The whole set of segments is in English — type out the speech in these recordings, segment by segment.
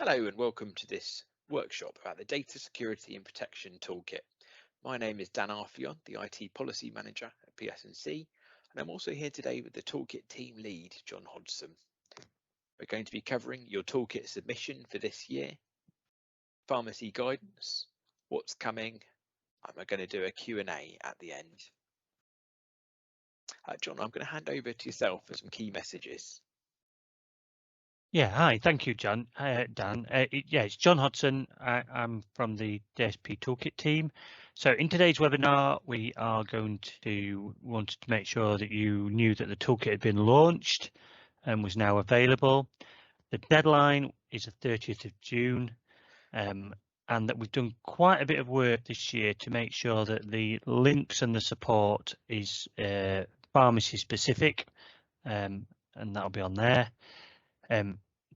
Hello and welcome to this workshop about the Data Security and Protection Toolkit. My name is Dan Arfion, the IT Policy Manager at PSNC, and I'm also here today with the Toolkit Team Lead, John Hodgson. We're going to be covering your Toolkit submission for this year, pharmacy guidance, what's coming, and we're going to do a Q&A at the end. John, I'm going to hand over to yourself for some key messages. Yeah, hi, thank you, Dan. It's John Hodgson. I'm from the DSP Toolkit team. So in today's webinar, we are going to want to make sure that you knew that the toolkit had been launched and was now available. The deadline is the 30th of June, and that we've done quite a bit of work this year to make sure that the links and the support is pharmacy specific, and that'll be on there.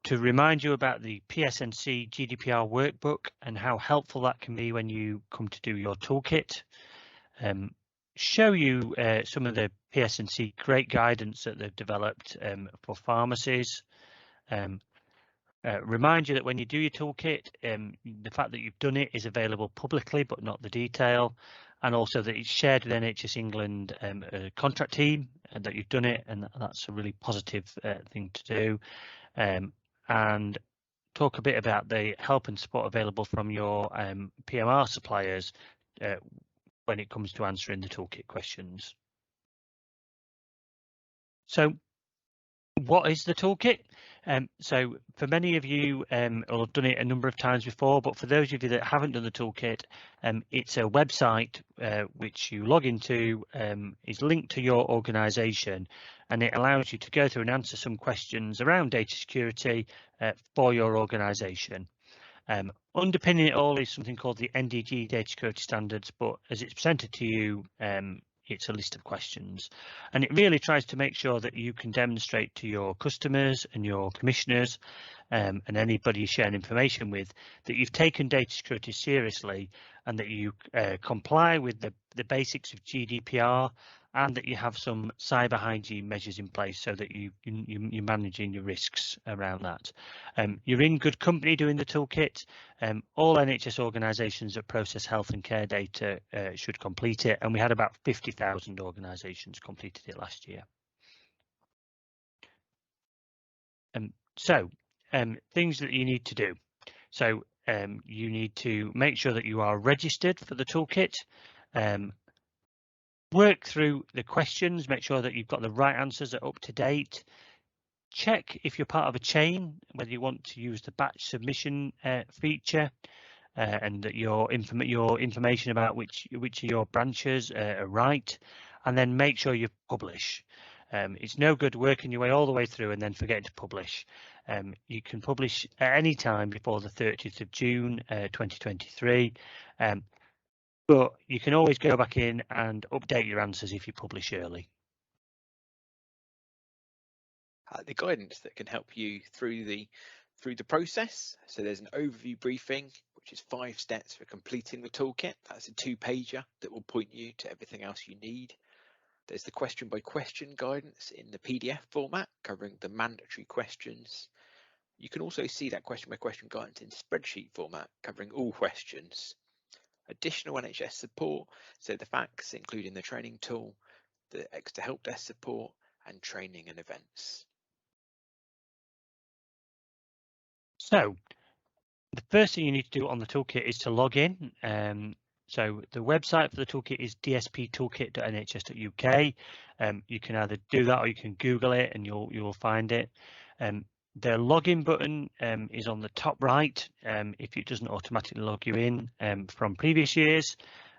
To remind you about the PSNC GDPR workbook and how helpful that can be when you come to do your toolkit. Show you some of the PSNC great guidance that they've developed for pharmacies. Remind you that when you do your toolkit, the fact that you've done it is available publicly, but not the detail. And also that it's shared with NHS England contract team and that you've done it, and that's a really positive thing to do. And talk a bit about the help and support available from your PMR suppliers when it comes to answering the toolkit questions. So what is the toolkit? So for many of you will have done it a number of times before, but for those of you that haven't done the toolkit, it's a website which you log into, is linked to your organisation, and it allows you to go through and answer some questions around data security for your organisation. Underpinning it all is something called the NDG Data Security Standards, but as it's presented to you, it's a list of questions, and it really tries to make sure that you can demonstrate to your customers and your commissioners and anybody you're sharing information with that you've taken data security seriously and that you comply with the basics of GDPR and that you have some cyber hygiene measures in place so that you're managing your risks around that. You're in good company doing the toolkit. All NHS organisations that process health and care data should complete it, and we had about 50,000 organisations completed it last year. Things that you need to do. So you need to make sure that you are registered for the toolkit. Work through the questions, make sure that you've got the right answers that are up to date. Check if you're part of a chain, whether you want to use the batch submission feature, and that your information about which of your branches are right, and then make sure you publish. It's no good working your way all the way through and then forgetting to publish. You can publish at any time before the 30th of June 2023. But you can always go back in and update your answers if you publish early. The guidance that can help you through the process. So there's an overview briefing, which is 5 steps for completing the toolkit. That's a 2-pager that will point you to everything else you need. There's the question by question guidance in the PDF format covering the mandatory questions. You can also see that question by question guidance in spreadsheet format covering all questions. Additional NHS support, so the facts including the training tool, the extra help desk support, and training and events. So the first thing you need to do on the toolkit is to log in. So the website for the toolkit is dsptoolkit.nhs.uk. You can either do that or you can Google it and you'll find it. The login button is on the top right if it doesn't automatically log you in from previous years.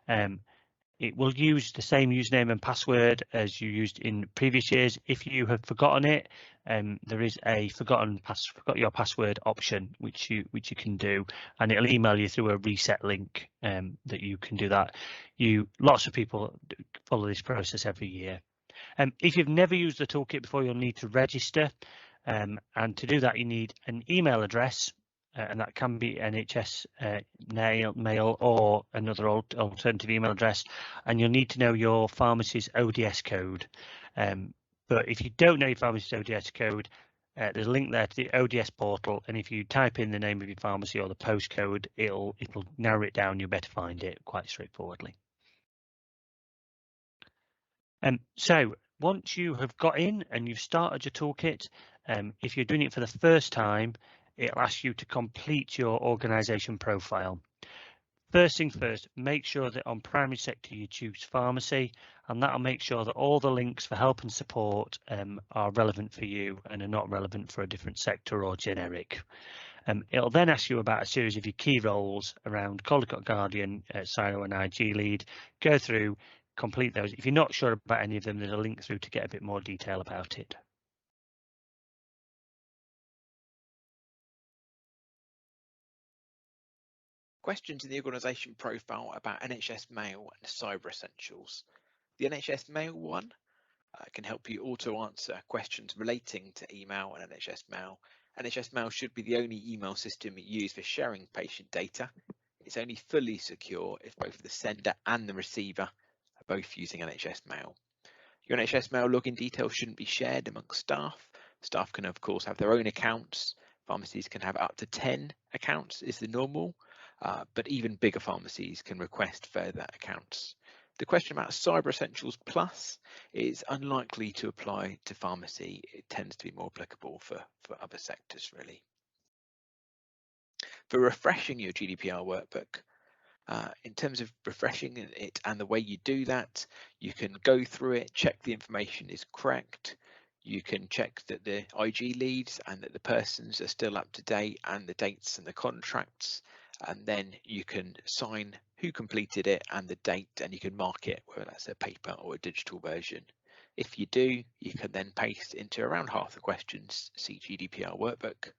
It will use the same username and password as you used in previous years. If you have forgotten it, there is a forgot your password option which you can do, and it'll email you through a reset link that you can do that. Lots of people follow this process every year. If you've never used the toolkit before, you'll need to register. And to do that, you need an email address, and that can be NHS mail or another alternative email address, and you'll need to know your pharmacy's ODS code. But if you don't know your pharmacy's ODS code, there's a link there to the ODS portal, and if you type in the name of your pharmacy or the postcode, it'll narrow it down. You'll better find it quite straightforwardly. So once you have got in and you've started your toolkit, if you're doing it for the first time, it'll ask you to complete your organisation profile. First thing first, make sure that on primary sector you choose pharmacy, and that'll make sure that all the links for help and support are relevant for you and are not relevant for a different sector or generic. It'll then ask you about a series of your key roles around Caldecott Guardian, Silo and IG lead. Go through, complete those. If you're not sure about any of them, there's a link through to get a bit more detail about it. Questions in the organisation profile about NHSmail and Cyber Essentials. The NHSmail one can help you auto-answer questions relating to email and NHSmail. NHSmail should be the only email system used for sharing patient data. It's only fully secure if both the sender and the receiver are both using NHSmail. Your NHSmail login details shouldn't be shared amongst staff. Staff can, of course, have their own accounts. Pharmacies can have up to 10 accounts is the normal, but even bigger pharmacies can request further accounts. The question about Cyber Essentials Plus is unlikely to apply to pharmacy. It tends to be more applicable for other sectors, really. For refreshing your GDPR workbook, in terms of refreshing it and the way you do that, you can go through it, check the information is correct. You can check that the IG leads and that the persons are still up to date and the dates and the contracts, and then you can sign who completed it and the date, and you can mark it, whether that's a paper or a digital version. If you do, you can then paste into around half the questions, see GDPR workbook.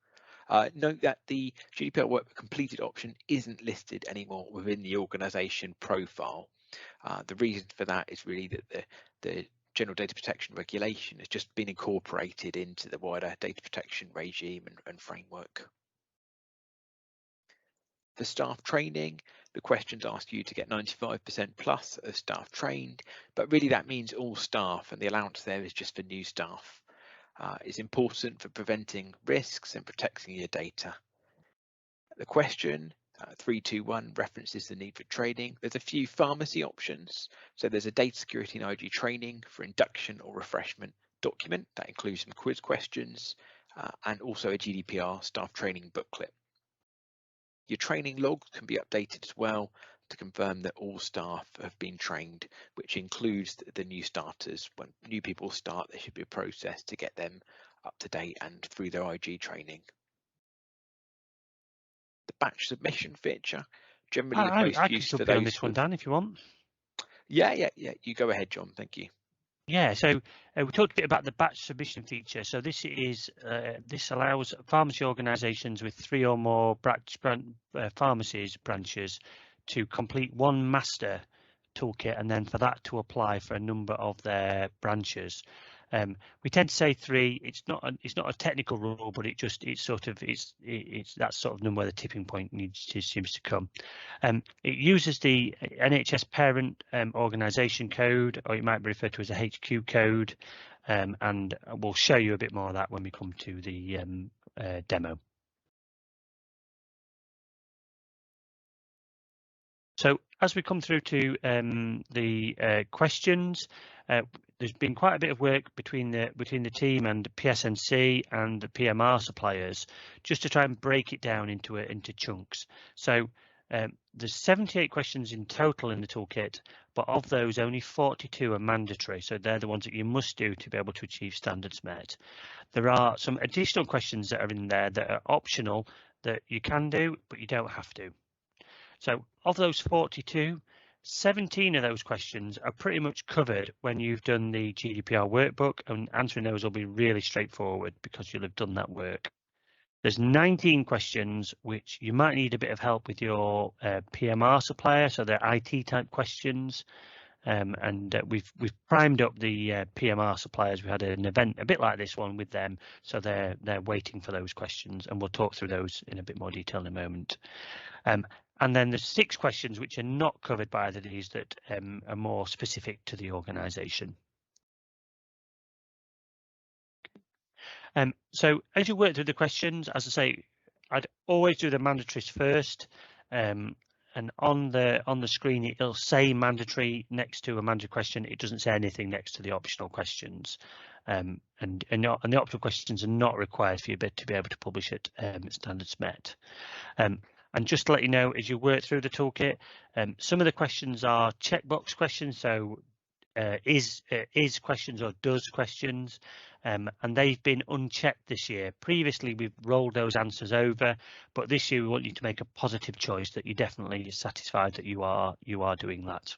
Note that the GDPR workbook completed option isn't listed anymore within the organisation profile. The reason for that is really that the General Data Protection Regulation has just been incorporated into the wider data protection regime and framework. For staff training, the questions ask you to get 95% plus of staff trained, but really that means all staff, and the allowance there is just for new staff. Is important for preventing risks and protecting your data. The question 321 references the need for training. There's a few pharmacy options. So there's a data security and IG training for induction or refreshment document that includes some quiz questions and also a GDPR staff training booklet. Your training log can be updated as well to confirm that all staff have been trained, which includes the new starters. When new people start, there should be a process to get them up to date and through their IG training. The batch submission feature, generally of most I use can for jump in on those this one, Dan, if you want. Yeah, you go ahead, John. Thank you. Yeah, so we talked a bit about the batch submission feature. So this is this allows pharmacy organisations with 3 or more pharmacies branches to complete one master toolkit, and then for that to apply for a number of their branches. We tend to say 3. It's not a technical rule, but it's that sort of number where the tipping point seems to come. It uses the NHS parent organisation code, or it might be referred to as a HQ code, and we'll show you a bit more of that when we come to the demo. So as we come through to the questions, there's been quite a bit of work between the team and PSNC and the PMR suppliers just to try and break it down into chunks. So there's 78 questions in total in the toolkit, but of those only 42 are mandatory. So they're the ones that you must do to be able to achieve standards met. There are some additional questions that are in there that are optional that you can do, but you don't have to. So of those 42, 17 of those questions are pretty much covered when you've done the GDPR workbook, and answering those will be really straightforward because you'll have done that work. There's 19 questions which you might need a bit of help with your PMR supplier, so they're IT type questions. We've primed up the PMR suppliers. We had an event a bit like this one with them, so they're waiting for those questions, and we'll talk through those in a bit more detail in a moment. And then there's 6 questions which are not covered by either of these that are more specific to the organisation. So as you work through the questions, as I say, I'd always do the mandatories first. And on the screen, it'll say mandatory next to a mandatory question. It doesn't say anything next to the optional questions. And the optional questions are not required for you to be able to publish at standards met. And just to let you know, as you work through the toolkit, some of the questions are checkbox questions. So is questions or does questions, and they've been unchecked this year. Previously, we've rolled those answers over, but this year we want you to make a positive choice that you're definitely satisfied that you are doing that.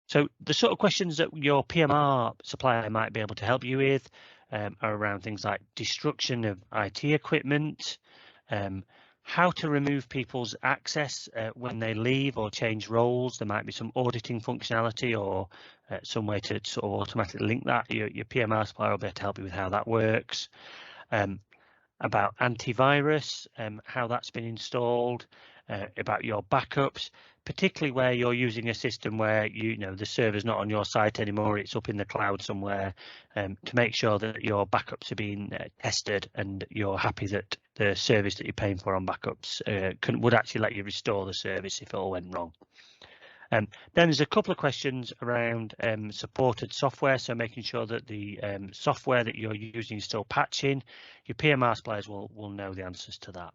So the sort of questions that your PMR supplier might be able to help you with are around things like destruction of IT equipment, how to remove people's access when they leave or change roles. There might be some auditing functionality or some way to sort of automatically link that. Your PMR supplier will be able to help you with how that works. About antivirus, how that's been installed, about your backups, particularly where you're using a system where the server's not on your site anymore, it's up in the cloud somewhere, to make sure that your backups are being tested and you're happy that the service that you're paying for on backups would actually let you restore the service if it all went wrong. Then there's a couple of questions around supported software, so making sure that the software that you're using is still patching. Your PMR suppliers will know the answers to that.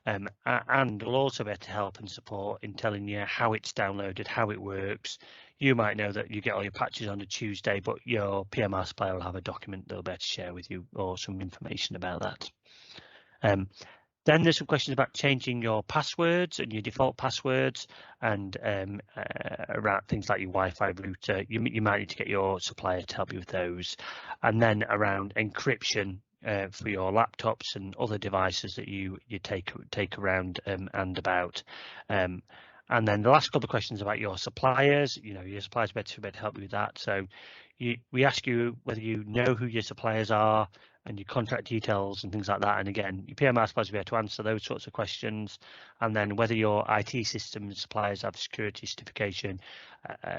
And will also be able to help and support in telling you how it's downloaded, how it works. You might know that you get all your patches on a Tuesday, but your PMR supplier will have a document they'll be able to share with you or some information about that. Then there's some questions about changing your passwords and your default passwords, and around things like your Wi-Fi router. You might need to get your supplier to help you with those. And then around encryption for your laptops and other devices that you take around and about. And then the last couple of questions about your suppliers. Your suppliers better help you with that. So we ask you whether you know who your suppliers are and your contract details and things like that. And again, your PMR suppliers will be able to answer those sorts of questions. And then whether your IT system suppliers have security certification,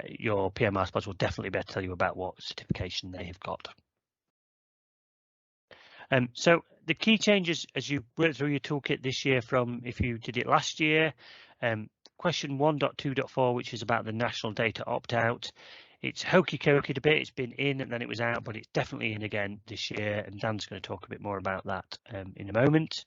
your PMR suppliers will definitely be able to tell you about what certification they have got. So the key changes as you work through your toolkit this year from if you did it last year, question 1.2.4, which is about the national data opt-out. It's hokey-cokey a bit, it's been in and then it was out, but it's definitely in again this year, and Dan's going to talk a bit more about that in a moment.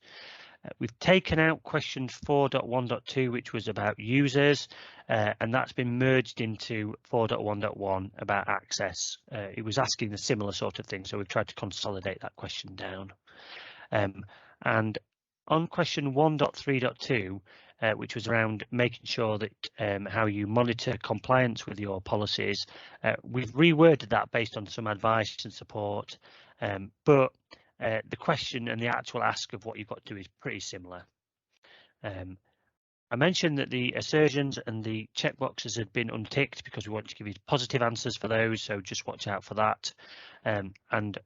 We've taken out question 4.1.2, which was about users, and that's been merged into 4.1.1 about access. It was asking a similar sort of thing, so we've tried to consolidate that question down. And on question 1.3.2, which was around making sure that how you monitor compliance with your policies, we've reworded that based on some advice and support, but the question and the actual ask of what you've got to do is pretty similar. I mentioned that the assertions and the checkboxes had been unticked because we want to give you positive answers for those, so just watch out for that. And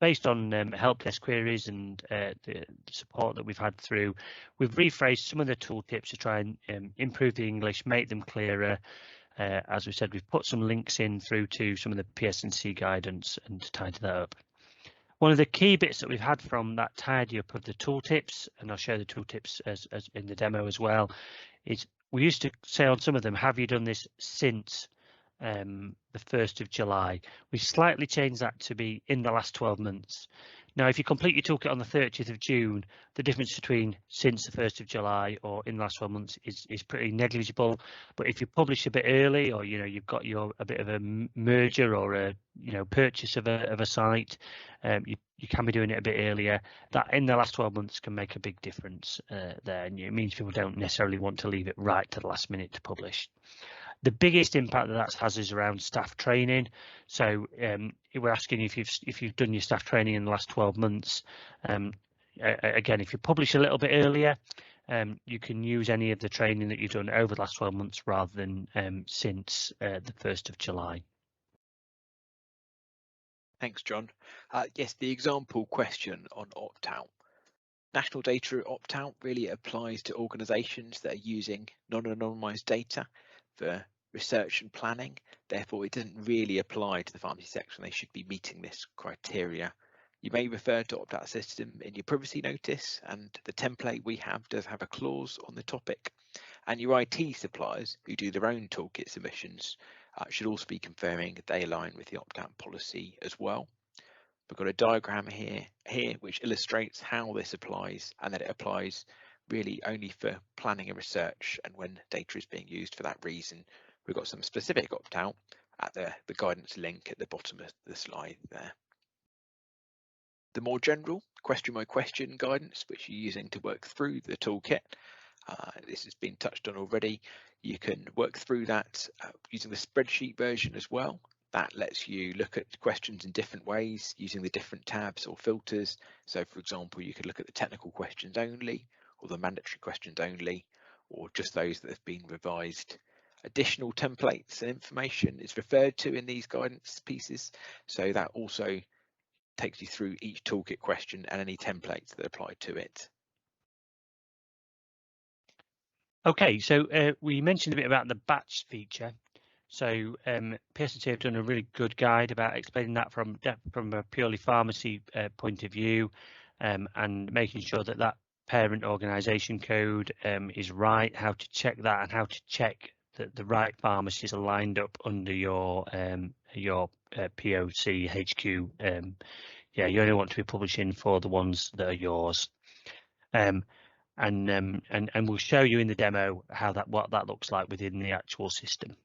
based on help desk queries and the support that we've had through, we've rephrased some of the tooltips to try and improve the English, make them clearer. As we said, we've put some links in through to some of the PSNC guidance and tidy that up. One of the key bits that we've had from that tidy up of the tooltips, and I'll show the tooltips as in the demo as well, is we used to say on some of them, have you done this since the 1st of July? We've slightly changed that to be in the last 12 months. Now, if you complete your toolkit on the 30th of June, the difference between since the 1st of July or in the last 12 months is pretty negligible. But if you publish a bit early, or you've got a bit of a merger or a purchase of a site, you can be doing it a bit earlier. That in the last 12 months can make a big difference there, and it means people don't necessarily want to leave it right to the last minute to publish. The biggest impact that has is around staff training. So we're asking if you've done your staff training in the last 12 months. Again, if you publish a little bit earlier, you can use any of the training that you've done over the last 12 months rather than since the 1st of July. Thanks, John. Yes, the example question on opt-out. National data opt-out really applies to organisations that are using non-anonymised data for research and planning. Therefore, it doesn't really apply to the pharmacy section. They should be meeting this criteria. You may refer to opt-out system in your privacy notice, and the template we have does have a clause on the topic. And your IT suppliers who do their own toolkit submissions should also be confirming they align with the opt-out policy as well. We've got a diagram here which illustrates how this applies, and that it applies really only for planning and research, and when data is being used for that reason. We've got some specific opt-out at the guidance link at the bottom of the slide there. The more general question by question guidance, which you're using to work through the toolkit, this has been touched on already. You can work through that using the spreadsheet version as well. That lets you look at questions in different ways using the different tabs or filters. So for example, you could look at the technical questions only, or the mandatory questions only, or just those that have been revised. Additional templates and information is referred to in these guidance pieces. So that also takes you through each toolkit question and any templates that apply to it. Okay, so we mentioned a bit about the batch feature. So PSNC have done a really good guide about explaining that from a purely pharmacy point of view, and making sure that that parent organisation code is right, how to check that, and how to check that the right pharmacies are lined up under your POC HQ. Yeah, you only want to be publishing for the ones that are yours. And we'll show you in the demo what that looks like within the actual system.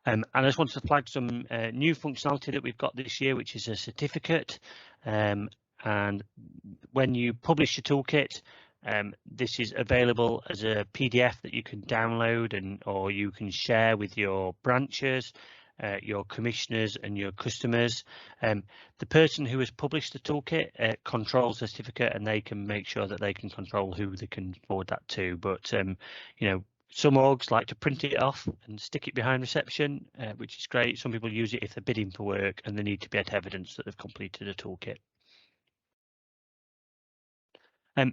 And I just wanted to flag some new functionality that we've got this year, which is a certificate. And when you publish your toolkit, this is available as a PDF that you can download or you can share with your branches, your commissioners and your customers. The person who has published the toolkit controls the certificate, and they can make sure that they can control who they can forward that to. But you know, some orgs like to print it off and stick it behind reception, which is great. Some people use it if they're bidding for work and they need to get evidence that they've completed a toolkit.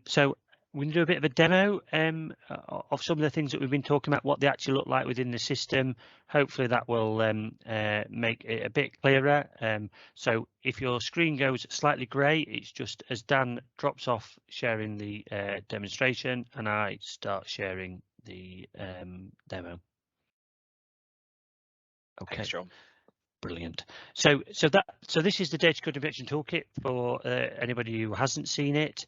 So we're going to do a bit of a demo of some of the things that we've been talking about, what they actually look like within the system. Hopefully that will make it a bit clearer. So if your screen goes slightly grey, it's just as Dan drops off sharing the demonstration and I start sharing the demo. Okay. Thanks, John. Brilliant. So this is the data code infection toolkit for anybody who hasn't seen it.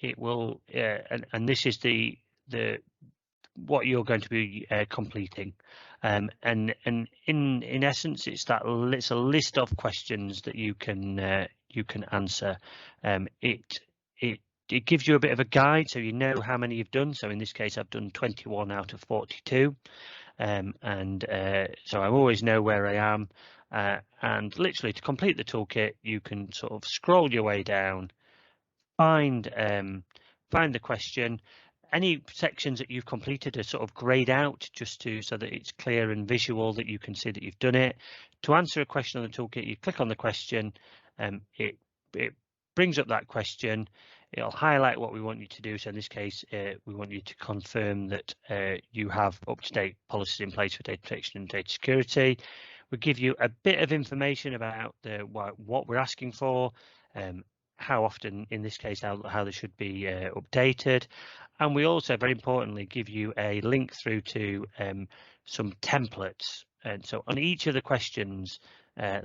It will and this is the what you're going to be completing, and in essence it's a list of questions that you can answer. It gives you a bit of a guide, so you know how many you've done. So in this case I've done 21 out of 42. So I always know where I am, and literally to complete the toolkit you can sort of scroll your way down, find the question. Any sections that you've completed are sort of grayed out just so that it's clear and visual, that you can see that you've done it. To answer a question on the toolkit, you click on the question, it brings up that question. It'll highlight what we want you to do. So in this case, we want you to confirm that you have up-to-date policies in place for data protection and data security. We give you a bit of information about what we're asking for, how often, in this case, how they should be updated. And we also, very importantly, give you a link through to some templates. And so on each of the questions,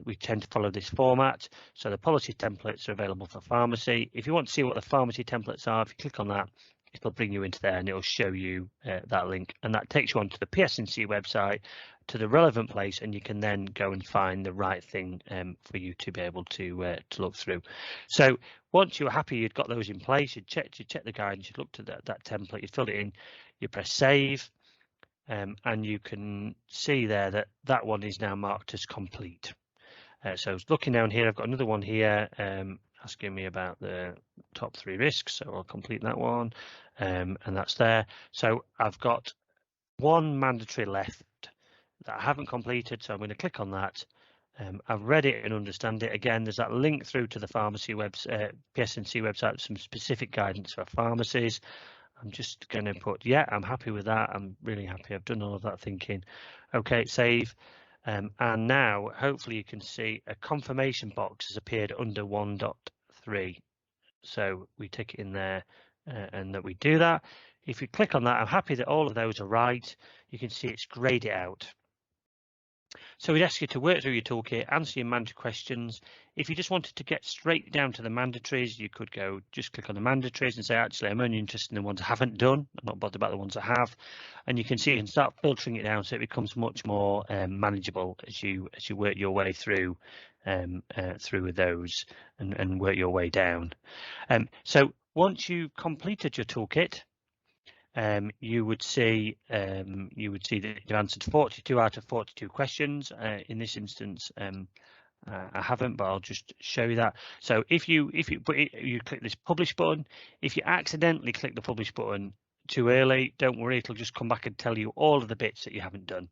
we tend to follow this format. So the policy templates are available for pharmacy. If you want to see what the pharmacy templates are, if you click on that, it'll bring you into there and it'll show you that link. And that takes you onto the PSNC website, to the relevant place, and you can then go and find the right thing for you to be able to look through. So once you're happy you've got those in place, you check the guidance, you looked at that template, you filled it in, you press save, and you can see there that one is now marked as complete. So looking down here, I've got another one here asking me about the top 3 risks, so I'll complete that one, and that's there. So I've got one mandatory left that I haven't completed, so I'm going to click on that. I've read it and understand it. Again, there's that link through to the pharmacy PSNC website with some specific guidance for pharmacies. I'm just going to put, yeah, I'm happy with that. I'm really happy. I've done all of that thinking. Okay, save. And now hopefully you can see a confirmation box has appeared under 1.3. So we tick it in there and that we do that. If you click on that, I'm happy that all of those are right. You can see it's grayed it out. So we'd ask you to work through your toolkit, answer your mandatory questions. If you just wanted to get straight down to the mandatories, you could go just click on the mandatories and say, actually, I'm only interested in the ones I haven't done. I'm not bothered about the ones I have. And you can see you can start filtering it down so it becomes much more manageable as you work your way through with those and work your way down. So once you've completed your toolkit, you would see that you've answered 42 out of 42 questions. In this instance, I haven't, but I'll just show you that. So if you click this publish button, if you accidentally click the publish button too early, don't worry, it'll just come back and tell you all of the bits that you haven't done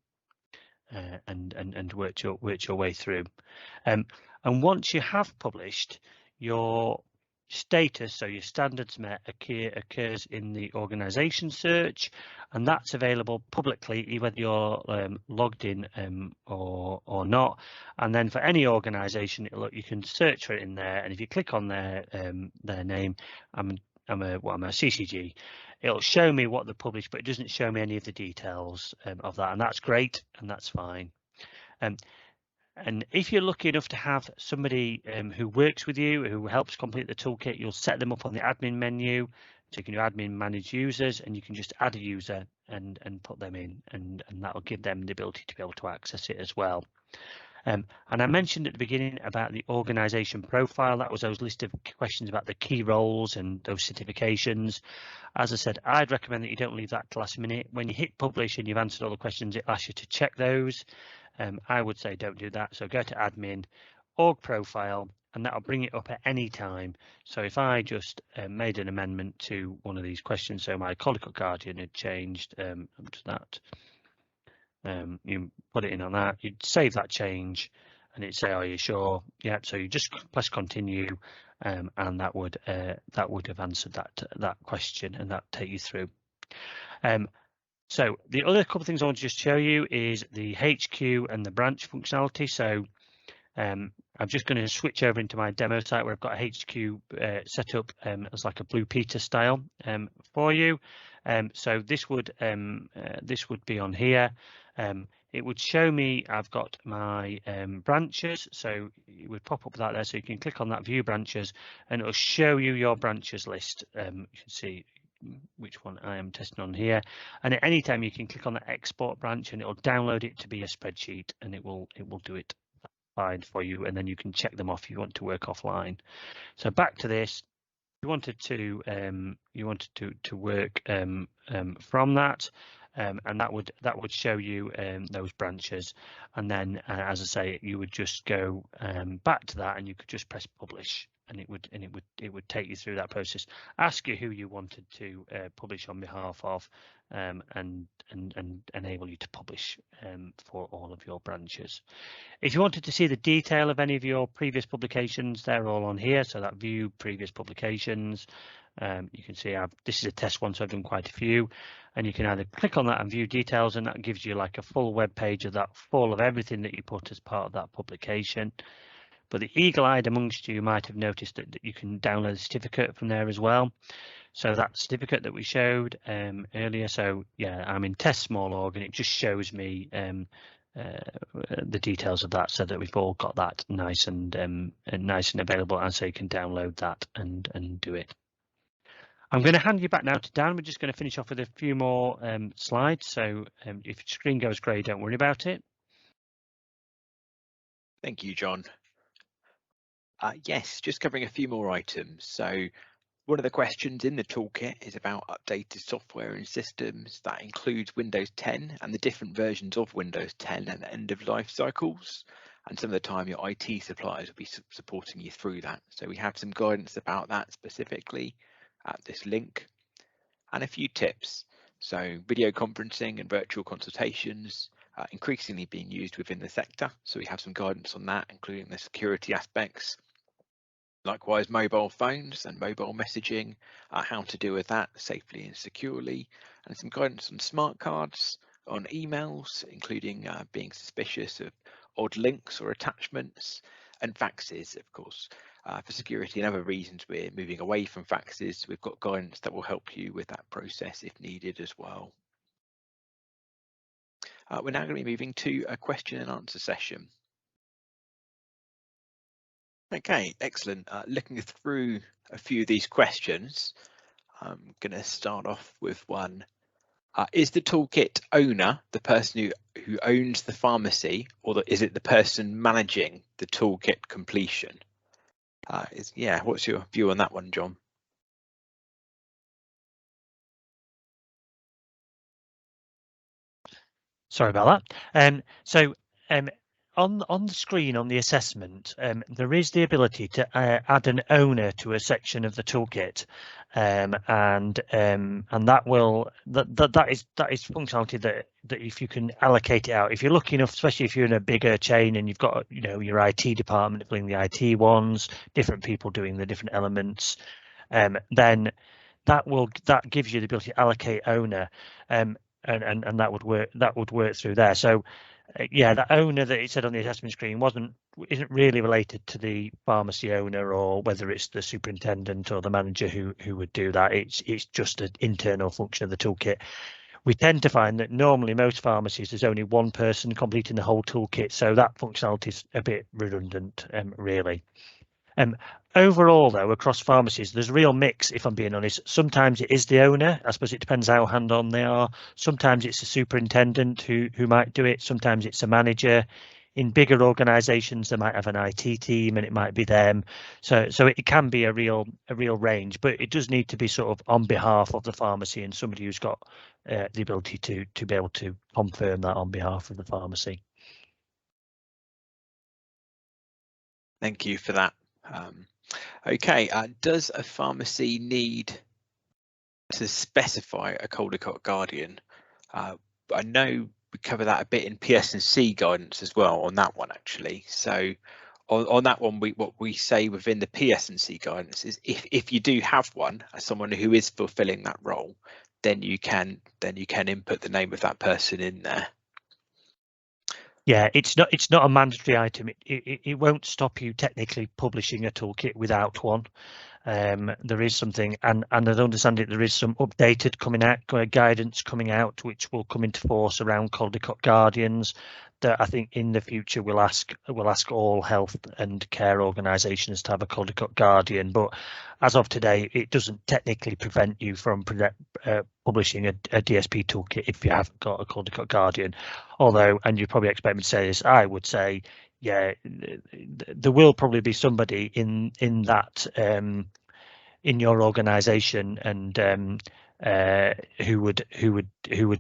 and work your way through. And once you have published, your status, so your standards met, occurs in the organisation search, and that's available publicly whether you're logged in or not. And then for any organisation, you can search for it in there, and if you click on their name, I'm a CCG, it'll show me what they published, but it doesn't show me any of the details of that, and that's great and that's fine. And if you're lucky enough to have somebody who works with you, who helps complete the toolkit, you'll set them up on the admin menu. So you can do admin manage users, and you can just add a user and put them in, and that will give them the ability to be able to access it as well. And I mentioned at the beginning about the organisation profile. That was those list of questions about the key roles and those certifications. As I said, I'd recommend that you don't leave that to last minute. When you hit publish and you've answered all the questions, it asks you to check those. I would say don't do that. So go to admin, org profile, and that'll bring it up at any time. So if I just made an amendment to one of these questions, so my colleague or guardian had changed to that, you put it in on that, you'd save that change and it'd say, are you sure? Yeah, so you just press continue, and that would have answered that question, and that take you through. So the other couple of things I want to just show you is the HQ and the branch functionality. So I'm just going to switch over into my demo site where I've got a HQ set up as like a Blue Peter style for you. So this would be on here. It would show me I've got my branches, so it would pop up that there, so you can click on that view branches and it'll show you your branches list. You can see which one I am testing on here, and at any time you can click on the export branch and it'll download it to be a spreadsheet, and it will do it fine for you, and then you can check them off if you want to work offline. So back to this, you wanted to work from that, and that would show you those branches, and then as I say, you would just go back to that and you could just press publish, and it would take you through that process, ask you who you wanted to publish on behalf of, and enable you to publish for all of your branches. If you wanted to see the detail of any of your previous publications, they're all on here. So that view previous publications, you can see this is a test one, so I've done quite a few, and you can either click on that and view details, and that gives you like a full web page of that, full of everything that you put as part of that publication. But the eagle-eyed amongst you might have noticed that you can download a certificate from there as well. So that certificate that we showed earlier, so yeah, I'm in test small org, and it just shows me the details of that, so that we've all got that nice and available, and so you can download that and do it. I'm going to hand you back now to Dan. We're just going to finish off with a few more slides. So if your screen goes grey, don't worry about it. Thank you, John. Yes, just covering a few more items. So one of the questions in the toolkit is about updated software and systems. That includes Windows 10 and the different versions of Windows 10 and the end of life cycles. And some of the time your IT suppliers will be supporting you through that. So we have some guidance about that specifically at this link, and a few tips. So video conferencing and virtual consultations are increasingly being used within the sector. So we have some guidance on that, including the security aspects. Likewise, mobile phones and mobile messaging, how to deal with that safely and securely, and some guidance on smart cards, on emails, including being suspicious of odd links or attachments, and faxes, of course. For security and other reasons, we're moving away from faxes. We've got guidance that will help you with that process if needed as well. We're now going to be moving to a question and answer session. Okay, excellent. Looking through a few of these questions, I'm going to start off with one. Is the toolkit owner the person who owns the pharmacy, or is it the person managing the toolkit completion? What's your view on that one, John? Sorry about that. On the screen on the assessment, there is the ability to add an owner to a section of the toolkit, and that is functionality that if you can allocate it out, if you're lucky enough, especially if you're in a bigger chain and you've got your IT department filling the IT ones, different people doing the different elements, then that gives you the ability to allocate owner, and that would work through there. So yeah, the owner that it said on the assessment screen isn't really related to the pharmacy owner, or whether it's the superintendent or the manager who would do that. It's just an internal function of the toolkit. We tend to find that normally most pharmacies there's only one person completing the whole toolkit, so that functionality is a bit redundant, really. Overall, though, across pharmacies, there's a real mix, if I'm being honest. Sometimes it is the owner. I suppose it depends how hand-on they are. Sometimes it's a superintendent who might do it. Sometimes it's a manager. In bigger organisations, they might have an IT team, and it might be them. So it can be a real range, but it does need to be sort of on behalf of the pharmacy and somebody who's got the ability to be able to confirm that on behalf of the pharmacy. Thank you for that. Okay, does a pharmacy need to specify a Caldecott Guardian? I know we cover that a bit in PSNC guidance as well on that one, actually. So on that one, what we say within the PSNC guidance is if you do have one as someone who is fulfilling that role, then you can input the name of that person in there. Yeah, it's not a mandatory item. It won't stop you technically publishing a toolkit without one. There is something, and I understand it. There is some updated guidance coming out, which will come into force around Caldecott Guardians. That I think in the future we'll ask all health and care organisations to have a Caldecott Guardian. But as of today, it doesn't technically prevent you from publishing a DSP toolkit if you haven't got a Caldecott Guardian. Although, and you probably expect me to say this, I would say, yeah, there will probably be somebody in that in your organisation and who would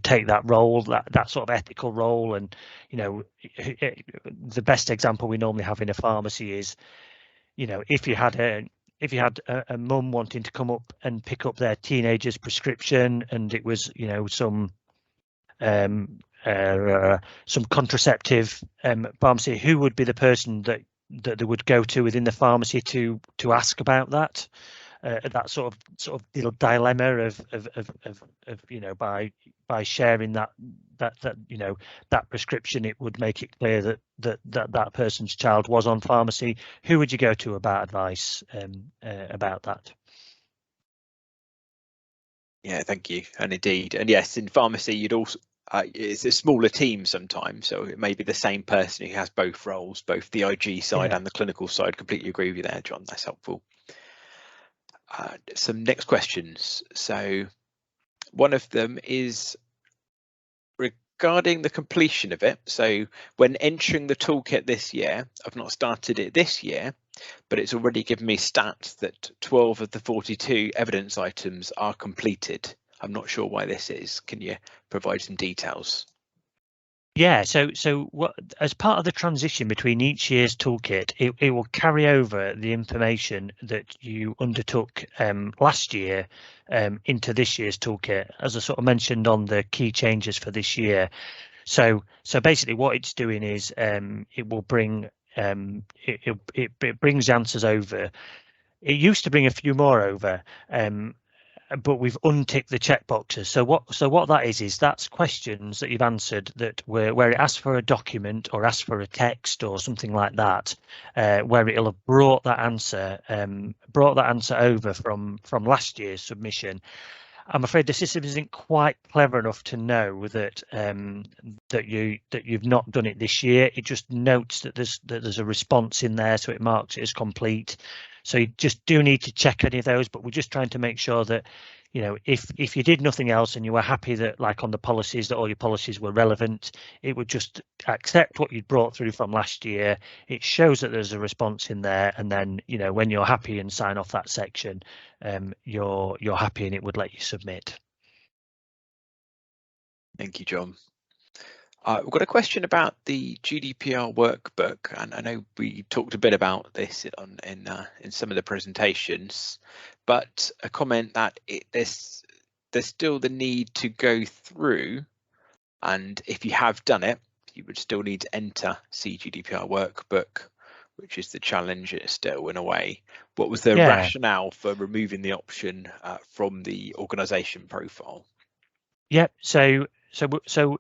take that role, that sort of ethical role. And the best example we normally have in a pharmacy is, if you had a mum wanting to come up and pick up their teenager's prescription, and it was some contraceptive pharmacy, who would be the person that they would go to within the pharmacy to ask about that? That sort of dilemma of by sharing that prescription, it would make it clear that person's child was on pharmacy. Who would you go to about advice about that? Yeah, thank you. And indeed, and yes, in pharmacy, you'd also it's a smaller team sometimes, so it may be the same person who has both roles, both the IG side and the clinical side. Completely agree with you there, John. That's helpful. Some next questions. So one of them is regarding the completion of it. So when entering the toolkit this year, I've not started it this year, but it's already given me stats that 12 of the 42 evidence items are completed. I'm not sure why this is. Can you provide some details? Yeah, so what, as part of the transition between each year's toolkit, it will carry over the information that you undertook last year into this year's toolkit, as I sort of mentioned on the key changes for this year. So basically what it's doing is it will bring it brings answers over it used to bring a few more over, but we've unticked the checkboxes. So what that is that's questions that you've answered that where it asks for a document or asks for a text or something like that, where it'll have brought that answer over from last year's submission. I'm afraid the system isn't quite clever enough to know that that you've not done it this year. It just notes that there's a response in there, so it marks it as complete. So you just do need to check any of those, but we're just trying to make sure that, you know, if you did nothing else and you were happy that, like on the policies, that all your policies were relevant, it would just accept what you'd brought through from last year. It shows that there's a response in there, and then, you know, when you're happy and sign off that section, you're happy and it would let you submit. Thank you, John. We've got a question about the GDPR workbook, and I know we talked a bit about this in some of the presentations, but a comment that there's still the need to go through, and if you have done it, you would still need to enter see GDPR workbook, which is the challenge still in a way. What was the rationale for removing the option from the organisation profile? Yeah, so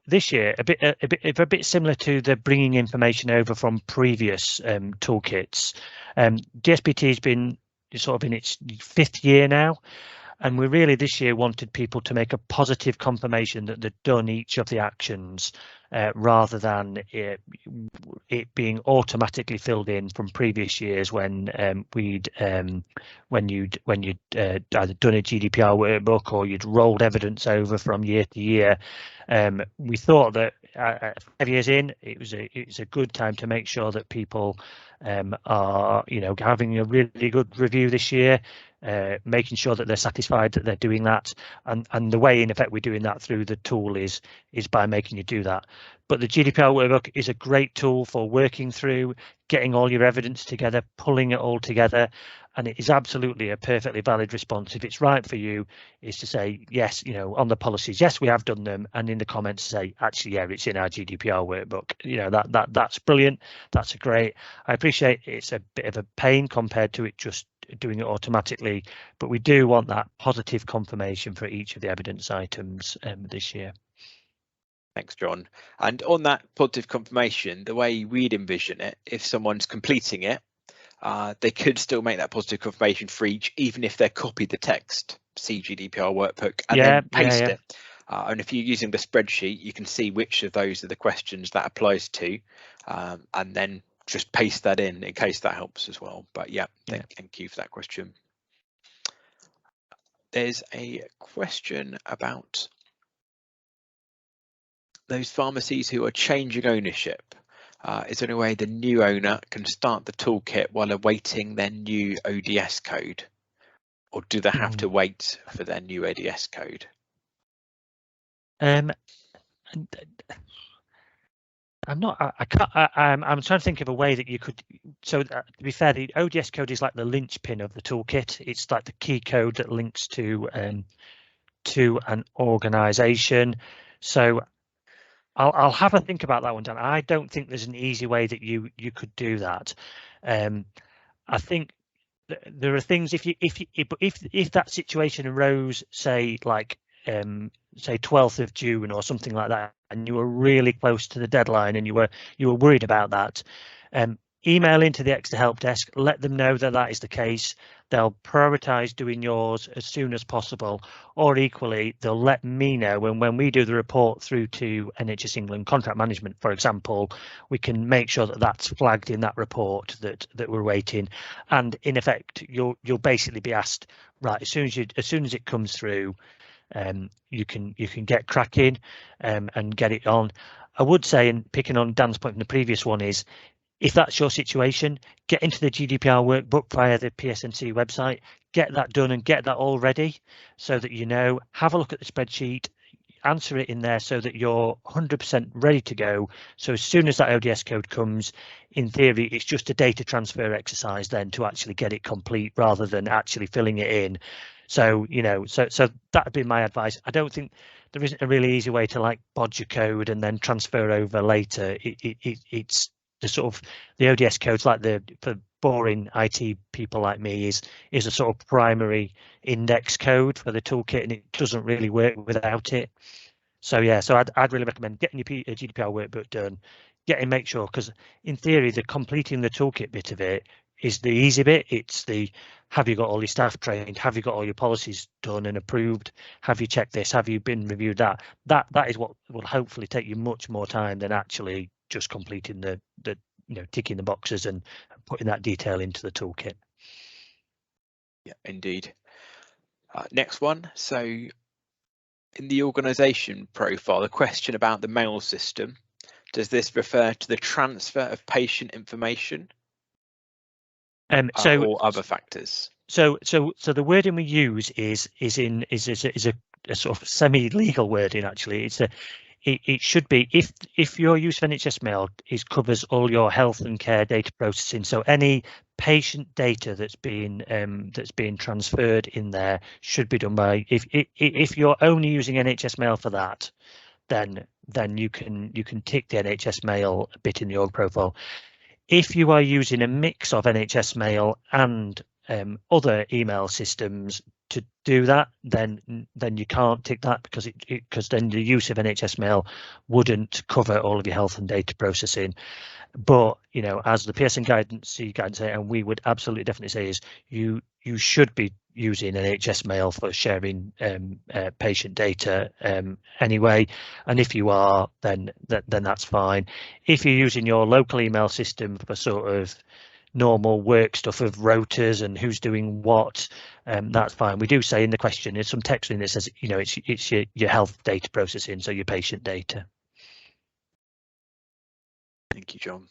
this year, a bit similar to the bringing information over from previous toolkits. DSPT has been sort of in its 5th year now, and we really this year wanted people to make a positive confirmation that they'd done each of the actions, rather than it being automatically filled in from previous years when you'd either done a GDPR workbook or you'd rolled evidence over from year to year. We thought that 5 years in, it was a good time to make sure that people are, you know, having a really good review this year, making sure that they're satisfied that they're doing that, and the way in effect we're doing that through the tool is by making you do that. But the GDPR workbook is a great tool for working through, getting all your evidence together, pulling it all together, and it is absolutely a perfectly valid response. If it's right for you, is to say yes, you know, on the policies, yes, we have done them, and in the comments say, actually, yeah, it's in our GDPR workbook. You know, that's brilliant. That's great. I appreciate it's a bit of a pain compared to it just doing it automatically, but we do want that positive confirmation for each of the evidence items this year. Thanks, John. And on that positive confirmation, the way we'd envision it, if someone's completing it, they could still make that positive confirmation for each, even if they copy the text, see GDPR workbook, and then paste it. And if you're using the spreadsheet, you can see which of those are the questions that applies to, and then just paste that in case that helps as well. But yeah, thank you for that question. There's a question about those pharmacies who are changing ownership. Is there any way the new owner can start the toolkit while awaiting their new ODS code, or do they have to wait for their new ODS code? I'm trying to think of a way that you could. So to be fair, the ODS code is like the linchpin of the toolkit. It's like the key code that links to an organisation. So I'll have a think about that one, Dan. I don't think there's an easy way that you could do that. I think there are things if that situation arose, say like say 12th of June or something like that, and you were really close to the deadline and you were worried about that, email into the Exeter help desk, let them know that that is the case. They'll prioritise doing yours as soon as possible, or equally they'll let me know, and when we do the report through to NHS England contract management, for example, we can make sure that that's flagged in that report that we're waiting, and in effect you'll basically be asked, right, as soon as it comes through, you can get cracking and get it on. I would say, and picking on Dan's point from the previous one, is if that's your situation, get into the GDPR workbook via the PSNC website, get that done and get that all ready so that you know, have a look at the spreadsheet, answer it in there so that you're 100% ready to go. So as soon as that ODS code comes, in theory, it's just a data transfer exercise then to actually get it complete rather than actually filling it in. So, you know, so that would be my advice. I don't think there isn't a really easy way to like bodge your code and then transfer over later. It's the sort of the ODS codes, like for boring IT people like me is a sort of primary index code for the toolkit, and it doesn't really work without it. So yeah, so I'd really recommend getting your GDPR workbook done, make sure, because in theory the completing the toolkit bit of it is the easy bit. It's the, have you got all your staff trained? Have you got all your policies done and approved? Have you checked this? Have you been reviewed that? That is what will hopefully take you much more time than actually just completing the ticking the boxes and putting that detail into the toolkit. Yeah, indeed. Next one. So in the organisation profile, the question about the mail system, does this refer to the transfer of patient information or other factors? So the wording we use is a sort of semi-legal wording. Actually, it should be, if your use of NHSmail covers all your health and care data processing, so any patient data that's being transferred in there should be done by, if you're only using NHSmail for that, then you can tick the NHSmail bit in the org profile. If you are using a mix of NHSmail and other email systems to do that, then you can't tick that, because then the use of NHSmail wouldn't cover all of your health and data processing. But as the PSN guidance and we would absolutely definitely say, is you should be using NHSmail for sharing patient data anyway, and if you are, then that's fine. If you're using your local email system for sort of normal work stuff of rotas and who's doing what, that's fine. We do say in the question, there's some text in that says it's your health data processing, so your patient data. Thank you, John.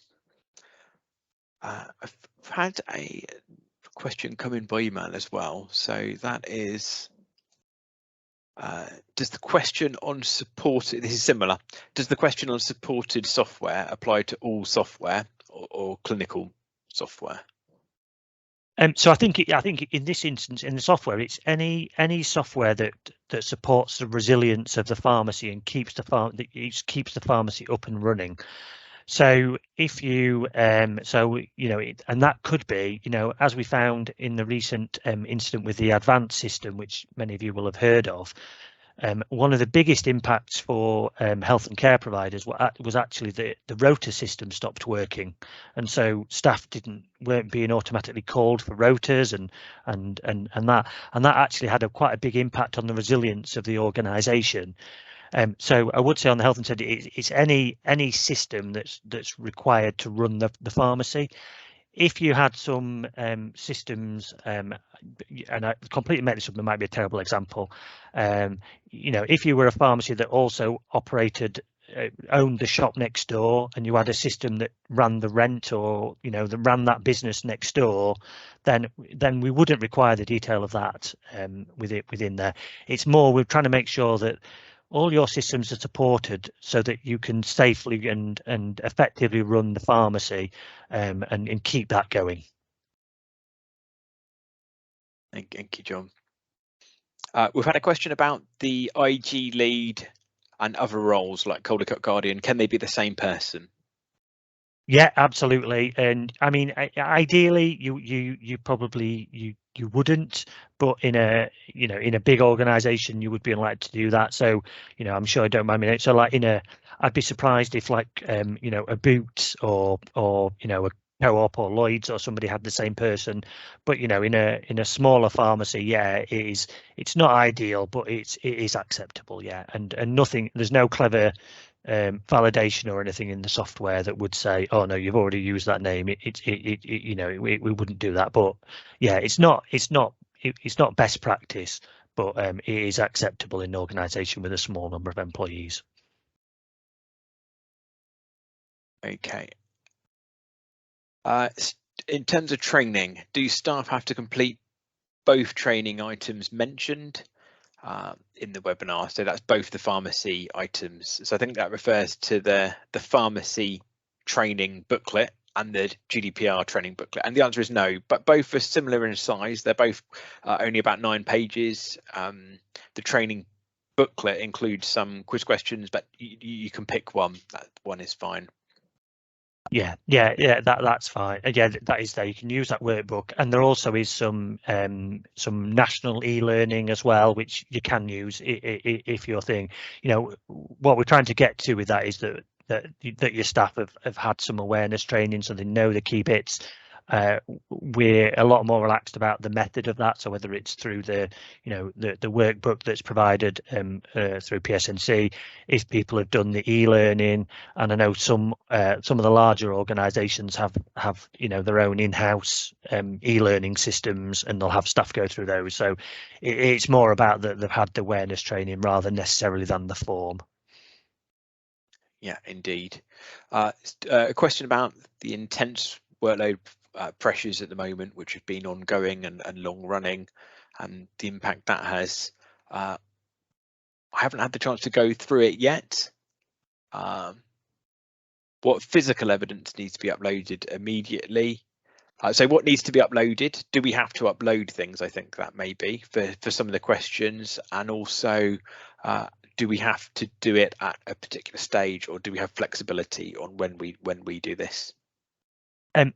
I've had a question come in by email as well. So that is, does the question on supported, this is similar, does the question on supported software apply to all software or clinical software? So I think in this instance, in the software, it's any software that supports the resilience of the pharmacy and keeps the pharmacy up and running. So if you and that could be, as we found in the recent incident with the advanced system, which many of you will have heard of, one of the biggest impacts for health and care providers was actually the rota system stopped working, and so staff weren't being automatically called for rotas, and that actually had quite a big impact on the resilience of the organisation. So I would say on the health and safety, it's any system that's required to run the pharmacy. If you had some systems, and I completely make this up, it might be a terrible example. If you were a pharmacy that also owned the shop next door, and you had a system that ran the rent, or that ran that business next door, then we wouldn't require the detail of that within there. It's more, we're trying to make sure that all your systems are supported so that you can safely and effectively run the pharmacy and keep that going. Thank you, John. We've had a question about the IG lead and other roles like Caldecott Guardian. Can they be the same person? Yeah, absolutely. And I mean, ideally, you probably you wouldn't, but in a big organisation, you would be unlikely to do that. So I'm sure I don't mind me. So like I'd be surprised if like a Boots or a Co-op or Lloyd's or somebody had the same person. But in a smaller pharmacy, yeah, it's not ideal, but it is acceptable. Yeah, and nothing. There's no clever validation or anything in the software that would say, oh no, you've already used that name. We wouldn't do that. But yeah, it's not best practice, but it is acceptable in an organisation with a small number of employees. Okay. In terms of training, do staff have to complete both training items mentioned in the webinar? So that's both the pharmacy items. So I think that refers to the pharmacy training booklet and the GDPR training booklet. And the answer is no, but both are similar in size. They're both only about 9 pages. The training booklet includes some quiz questions, but you can pick one. That one is fine. That's fine. Yeah, that is there. You can use that workbook, and there also is some national e-learning as well, which you can use if your thing. What we're trying to get to with that is that your staff have had some awareness training, so they know the key bits. We're a lot more relaxed about the method of that. So whether it's through the workbook that's provided through PSNC, if people have done the e-learning, and I know some of the larger organisations have their own in-house e-learning systems, and they'll have staff go through those. So it's more about that they've had the awareness training rather necessarily than the form. Yeah, indeed. A question about the intense workload pressures at the moment, which have been ongoing and long running, and the impact that has. I haven't had the chance to go through it yet. What physical evidence needs to be uploaded immediately? So what needs to be uploaded? Do we have to upload things? I think that may be for some of the questions, and also do we have to do it at a particular stage, or do we have flexibility on when we do this?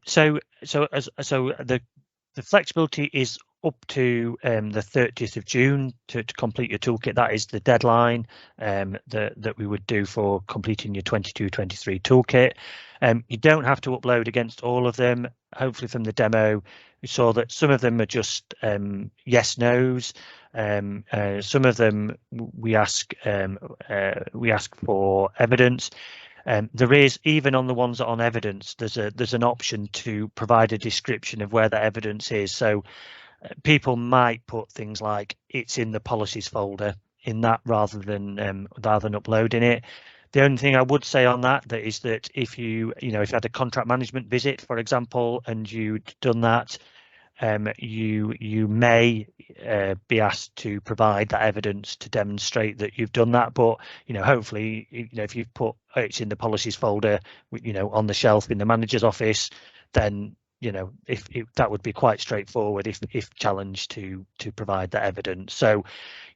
So the flexibility is up to the 30th of June to complete your toolkit. That is the deadline that we would do for completing your 22-23 toolkit. You don't have to upload against all of them. Hopefully from the demo we saw that some of them are just yes nos. Some of them we ask for evidence. There is, even on the ones that are on evidence, there's an option to provide a description of where that evidence is. So people might put things like it's in the policies folder in that rather than uploading it. The only thing I would say on that is that if you had a contract management visit, for example, and you'd done that, you may be asked to provide that evidence to demonstrate that you've done that. But hopefully, if you've put it's in the policies folder, on the shelf in the manager's office, then if that would be quite straightforward if challenged to provide that evidence. So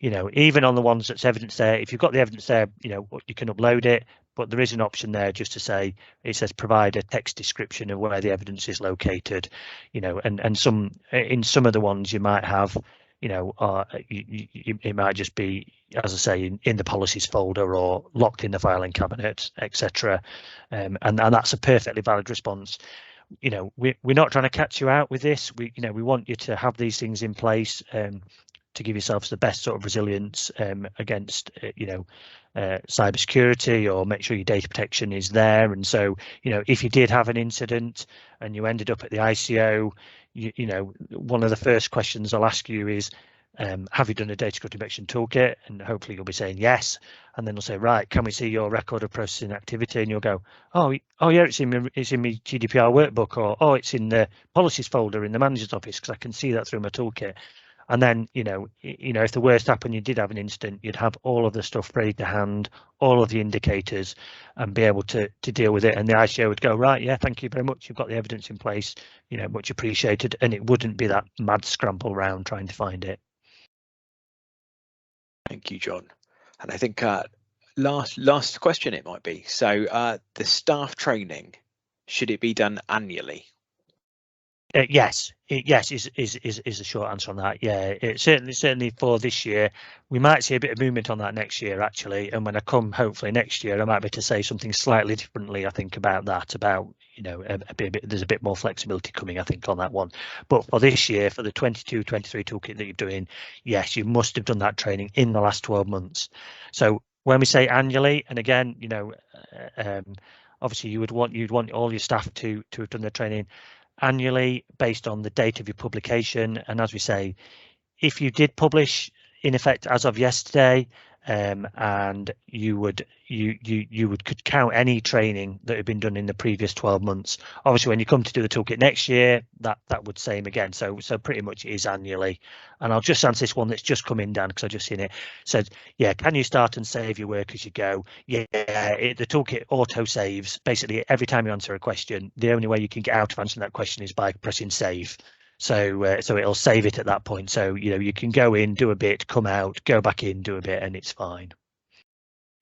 even on the ones that's evidence there, if you've got the evidence there, you can upload it, but there is an option there just to say, it says provide a text description of where the evidence is located, and in some of the ones you might have, it might just be, as I say, in the policies folder or locked in the filing cabinet, etc. And that's a perfectly valid response. We're not trying to catch you out with this. We want you to have these things in place to give yourselves the best sort of resilience against cybersecurity, or make sure your data protection is there. And so if you did have an incident and you ended up at the ICO, one of the first questions I'll ask you is, have you done a data security protection toolkit? And hopefully you'll be saying yes, and then they'll say, right, can we see your record of processing activity? And you'll go, oh yeah, it's in my GDPR workbook, or oh, it's in the policies folder in the manager's office, because I can see that through my toolkit. And then if the worst happened, you did have an incident, you'd have all of the stuff ready to hand, all of the indicators, and be able to deal with it. And the ICO would go, right, yeah, thank you very much, you've got the evidence in place, much appreciated. And it wouldn't be that mad scramble around trying to find it. Thank you, John. And I think last question it might be. So the staff training, should it be done annually? Yes is a short answer on that. Yeah, certainly for this year. We might see a bit of movement on that next year, actually, and when I come hopefully next year, I might be able to say something slightly differently, I think, about that, about there's a bit more flexibility coming, I think, on that one. But for this year, for the 22-23 toolkit that you're doing, yes, you must have done that training in the last 12 months. So when we say annually, and again, obviously you'd want all your staff to have done their training annually based on the date of your publication. And as we say, if you did publish in effect as of yesterday, and you could count any training that had been done in the previous 12 months. Obviously, when you come to do the toolkit next year, that would same again. So pretty much it is annually. And I'll just answer this one that's just come in, Dan, because I've just seen it. Said, yeah, can you start and save your work as you go? Yeah, the toolkit auto saves. Basically, every time you answer a question, the only way you can get out of answering that question is by pressing save. So it'll save it at that point. So you can go in, do a bit, come out, go back in, do a bit, and it's fine.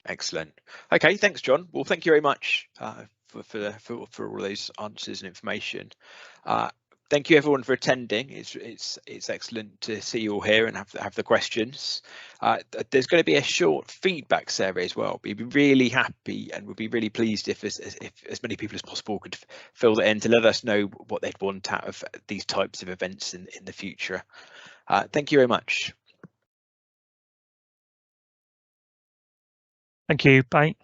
Excellent. Okay, thanks, John. Well, thank you very much for all those answers and information. Thank you everyone for attending. It's excellent to see you all here and have the questions. There's going to be a short feedback survey as well. We'd be really happy and would be really pleased if as many people as possible could fill that in to let us know what they'd want out of these types of events in the future. Thank you very much. Thank you. Bye.